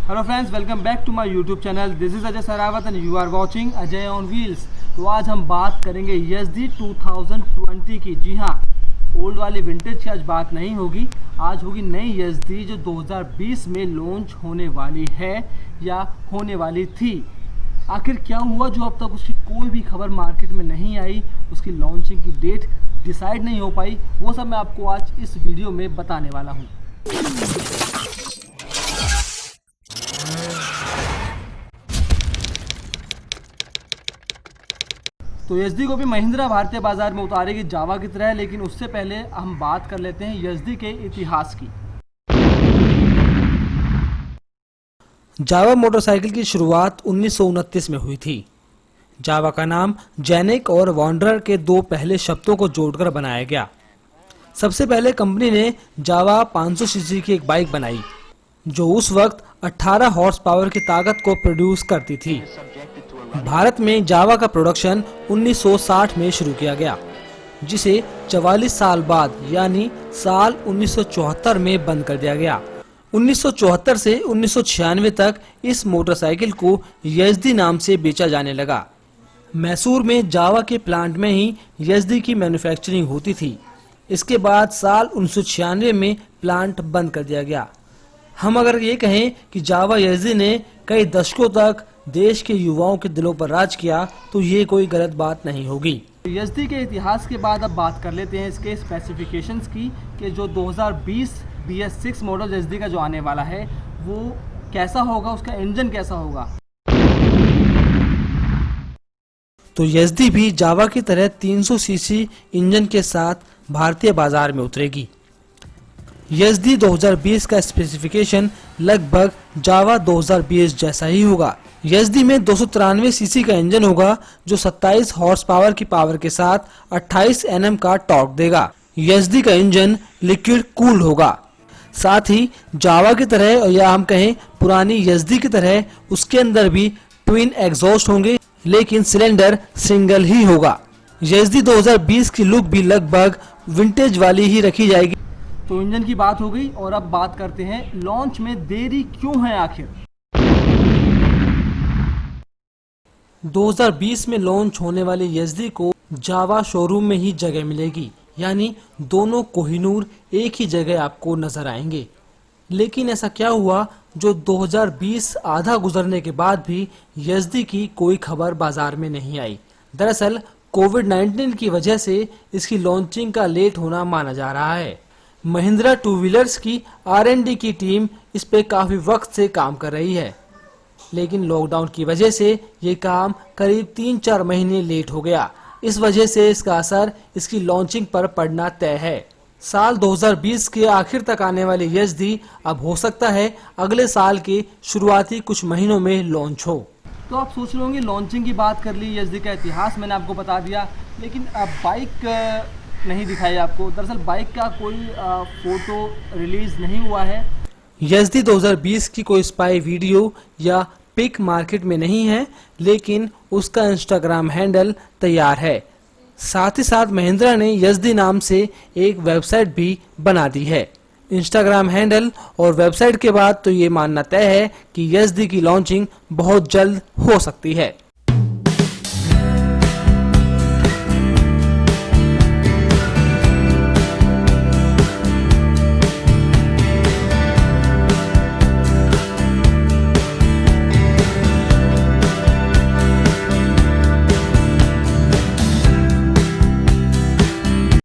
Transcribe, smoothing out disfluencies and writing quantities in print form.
Hello friends, welcome back to my YouTube channel. This is Ajay Sarawat and you are watching Ajay on wheels. तो आज हम बात करेंगे यज़दी 2020 की। जी हाँ, ओल्ड वाली विंटेज की आज बात नहीं होगी। आज होगी नई यज़दी जो 2020 में लॉन्च होने वाली है या होने वाली थी। आखिर क्या हुआ जो अब तक उसकी कोई भी खबर मार्केट में नहीं आई, उसकी लॉन्चिंग की डेट डिसाइड नहीं हो पाई, वो सब मैं आपको आज इस वीडियो में बताने वाला हूँ। तो यज़दी को भी महिंद्रा भारतीय बाजार में उतारेगी जावा की तरह, लेकिन उससे पहले हम बात कर लेते हैं यज़दी के इतिहास की। जावा मोटरसाइकिल की शुरुआत 1929 में हुई थी। जावा का नाम जेनिक और वॉन्डरर के दो पहले शब्दों को जोड़कर बनाया गया। सबसे पहले कंपनी ने जावा 500 सीसी की एक बाइक बनाई जो उस वक्त 18 हॉर्स पावर की ताकत को प्रोड्यूस करती थी। भारत में जावा का प्रोडक्शन 1960 में शुरू किया गया, जिसे 44 साल बाद यानी साल 1974 में बंद कर दिया गया। 1974 से 1996 तक इस मोटरसाइकिल को यज़दी नाम से बेचा जाने लगा। मैसूर में जावा के प्लांट में ही यज़दी की मैन्युफैक्चरिंग होती थी। इसके बाद साल 1996 में प्लांट बंद कर दिया गया। हम अगर ये कहें कि जावा यज़दी ने कई दशकों तक देश के युवाओं के दिलों पर राज किया, तो ये कोई गलत बात नहीं होगी। यज़दी के इतिहास के बाद अब बात कर लेते हैं इसके स्पेसिफिकेशंस की, कि जो 2020 BS6 मॉडल यज़दी का जो आने वाला है वो कैसा होगा, उसका इंजन कैसा होगा। तो यज़दी भी जावा की तरह 300 सीसी इंजन के साथ भारतीय बाजार में उतरेगी। यज़दी 2020 का स्पेसिफिकेशन लगभग जावा 2020 जैसा ही होगा। यज़दी में 293 सीसी का इंजन होगा जो 27 हॉर्स पावर की पावर के साथ 28 Nm का टॉर्क देगा। यज़दी का इंजन लिक्विड कूल्ड होगा। साथ ही जावा की तरह या हम कहें पुरानी यज़दी की तरह उसके अंदर भी ट्विन एग्जॉस्ट होंगे, लेकिन सिलेंडर सिंगल ही होगा। यज़दी 2020 की लुक भी लगभग विंटेज वाली ही रखी जाएगी। तो इंजन की बात हो गई, और अब बात करते हैं लॉन्च में देरी क्यों है आखिर। 2020 में लॉन्च होने वाली यज़दी को जावा शोरूम में ही जगह मिलेगी, यानी दोनों कोहिनूर एक ही जगह आपको नजर आएंगे। लेकिन ऐसा क्या हुआ जो 2020 आधा गुजरने के बाद भी यज़दी की कोई खबर बाजार में नहीं आई। दरअसल कोविड-19 की वजह से इसकी लॉन्चिंग का लेट होना माना जा रहा है। महिंद्रा टू व्हीलर्स की R&D की टीम इस पे काफी वक्त से काम कर रही है, लेकिन लॉकडाउन की वजह से ये काम करीब 3-4 महीने लेट हो गया। इस वजह से इसका असर इसकी लॉन्चिंग पर पड़ना तय है। साल 2020 के आखिर तक आने वाली यज़दी अब हो सकता है अगले साल के शुरुआती कुछ महीनों में लॉन्च हो। तो आप सोच रहे होंगे लॉन्चिंग की बात कर ली, यज़दी का इतिहास मैंने आपको बता दिया, लेकिन अब बाइक नहीं दिखाई आपको। दरअसल बाइक का कोई फोटो रिलीज नहीं हुआ है। यज़दी 2020 की कोई स्पाई वीडियो या पिक मार्केट में नहीं है, लेकिन उसका इंस्टाग्राम हैंडल तैयार है। साथ ही साथ महिंद्रा ने यज़दी नाम से एक वेबसाइट भी बना दी है। इंस्टाग्राम हैंडल और वेबसाइट के बाद तो ये मानना तय है कि यज़दी की लॉन्चिंग बहुत जल्द हो सकती है।